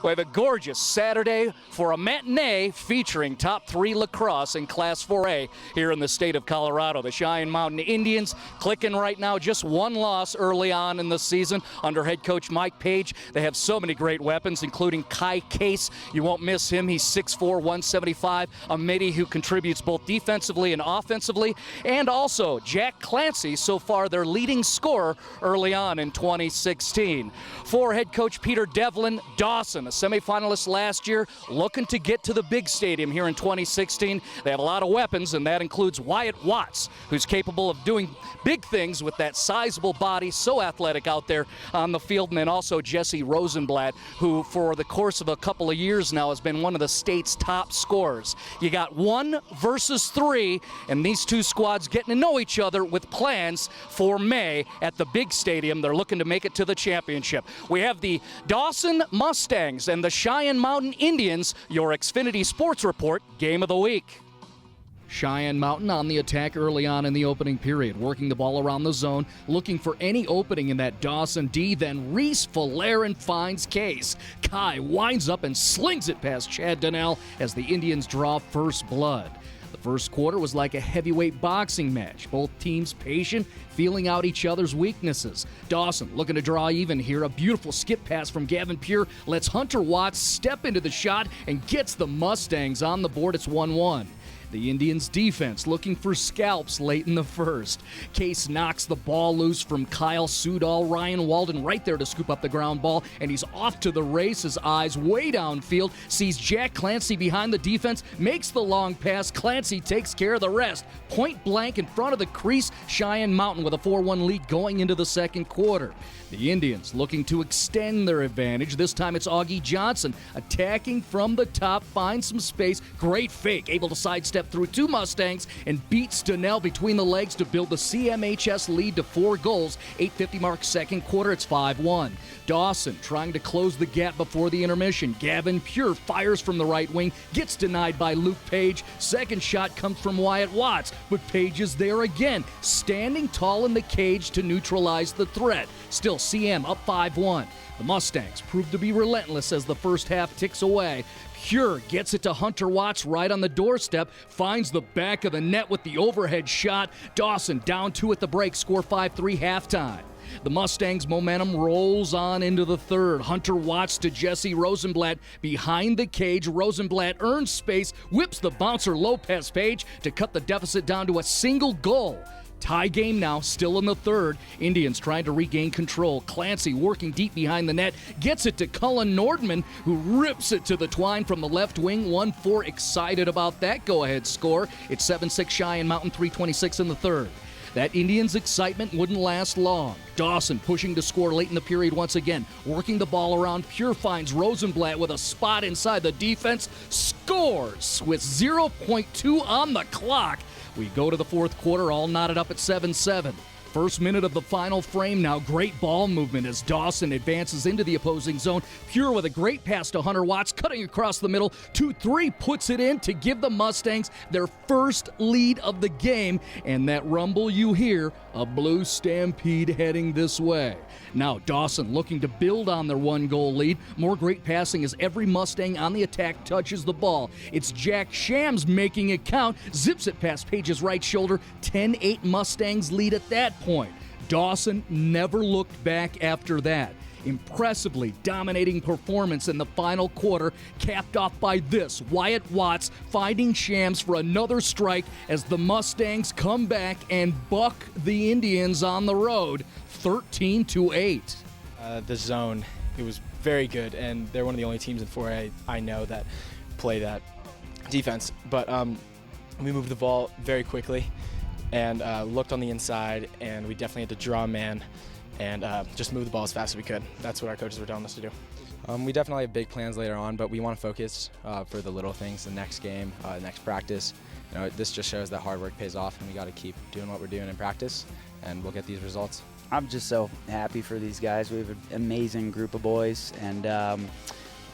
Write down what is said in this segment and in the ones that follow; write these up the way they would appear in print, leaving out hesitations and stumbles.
We have a gorgeous Saturday for a matinee featuring top 3 lacrosse in Class 4A here in the state of Colorado. The Cheyenne Mountain Indians clicking right now, just one loss early on in the season under head coach Mike Page. They have so many great weapons, including Kai Case. You won't miss him. He's 6'4", 175, a midi who contributes both defensively and offensively. And also Jack Clancy, so far their leading scorer early on in 2016. For head coach Peter Devlin, Dawson, a semifinalist last year, looking to get to the big stadium here in 2016. They have a lot of weapons, and that includes Wyatt Watts, who's capable of doing big things with that sizable body, so athletic out there on the field, and then also Jesse Rosenblatt, who for the course of a couple of years now has been one of the state's top scorers. You got 1 versus 3, and these two squads getting to know each other with plans for May at the big stadium. They're looking to make it to the championship. We have the Dawson Mustangs and the Cheyenne Mountain Indians, your XFINITY Sports Report Game of the Week. Cheyenne Mountain on the attack early on in the opening period, working the ball around the zone, looking for any opening in that Dawson D. Then Reese Falarin finds Case. Kai winds up and slings it past Chad Donnell as the Indians draw first blood. The first quarter was like a heavyweight boxing match. Both teams patient, feeling out each other's weaknesses. Dawson looking to draw even here. A beautiful skip pass from Gavin Pure lets Hunter Watts step into the shot and gets the Mustangs on the board. It's 1-1. The Indians' defense looking for scalps late in the first. Case knocks the ball loose from Kyle Sudol. Ryan Walden right there to scoop up the ground ball, and he's off to the races. Eyes way downfield, sees Jack Clancy behind the defense, makes the long pass. Clancy takes care of the rest. Point blank in front of the crease. Cheyenne Mountain with a 4-1 lead going into the second quarter. The Indians looking to extend their advantage. This time it's Augie Johnson attacking from the top, finds some space. Great fake, able to sidestep through 2 Mustangs and beats Donnell between the legs to build the CMHS lead to 4 goals. 8:50 mark second quarter, it's 5-1. Dawson trying to close the gap before the intermission. Gavin Pure fires from the right wing, gets denied by Luke Page. Second shot comes from Wyatt Watts, but Page is there again, standing tall in the cage to neutralize the threat. Still CM up 5-1. The Mustangs prove to be relentless as the first half ticks away. Pure gets it to Hunter Watts right on the doorstep, finds the back of the net with the overhead shot. Dawson down 2 at the break, score 5-3 halftime. The Mustangs' momentum rolls on into the third. Hunter Watts to Jesse Rosenblatt behind the cage. Rosenblatt earns space, whips the bouncer Lopez Page to cut the deficit down to a single goal. Tie game now, still in the third. Indians trying to regain control. Clancy working deep behind the net, gets it to Cullen Nordman, who rips it to the twine from the left wing. 1-4, excited about that go-ahead score. It's 7-6 Cheyenne Mountain, 3:26 in the third. That Indians' excitement wouldn't last long. Dawson pushing to score late in the period once again. Working the ball around, Pure finds Rosenblatt with a spot inside the defense. Scores with 0.2 on the clock. We go to the fourth quarter, all knotted up at 7-7. First minute of the final frame now. Great ball movement as Dawson advances into the opposing zone. Pure with a great pass to Hunter Watts, cutting across the middle. 2-3 puts it in to give the Mustangs their first lead of the game. And that rumble you hear, a blue stampede heading this way. Now Dawson looking to build on their 1-goal lead. More great passing as every Mustang on the attack touches the ball. It's Jack Shams making it count. Zips it past Page's right shoulder. 10-8 Mustangs lead at that point. Dawson never looked back after that. Impressively dominating performance in the final quarter, capped off by this. Wyatt Watts finding Shams for another strike as the Mustangs come back and buck the Indians on the road, 13-8. The zone, it was very good, and they're one of the only teams in 4A I know that play that defense. But we moved the ball very quickly and looked on the inside, and we definitely had to draw a man and just move the ball as fast as we could. That's what our coaches were telling us to do. We definitely have big plans later on, but we want to focus for the little things, the next game, next practice. You know, this just shows that hard work pays off, and we got to keep doing what we're doing in practice, and we'll get these results. I'm just so happy for these guys. We have an amazing group of boys, and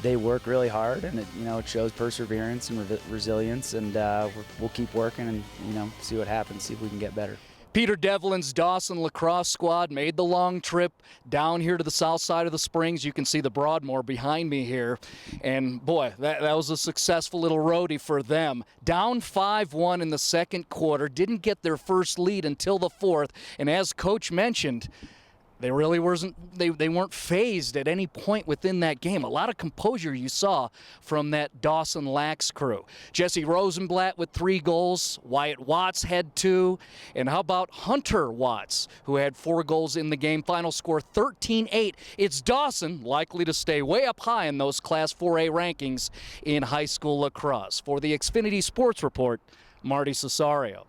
they work really hard, and it shows perseverance and resilience, and we'll keep working and see what happens, see if we can get better. Peter Devlin's Dawson lacrosse squad made the long trip down here to the south side of the Springs. You can see the Broadmoor behind me here. And boy, that was a successful little roadie for them. Down 5-1 in the second quarter, didn't get their first lead until the fourth. And as Coach mentioned, they really weren't phased at any point within that game. A lot of composure you saw from that Dawson Lax crew. Jesse Rosenblatt with 3 goals. Wyatt Watts had 2. And how about Hunter Watts, who had 4 goals in the game. Final score 13-8. It's Dawson, likely to stay way up high in those Class 4A rankings in high school lacrosse. For the XFINITY Sports Report, Marty Cesario.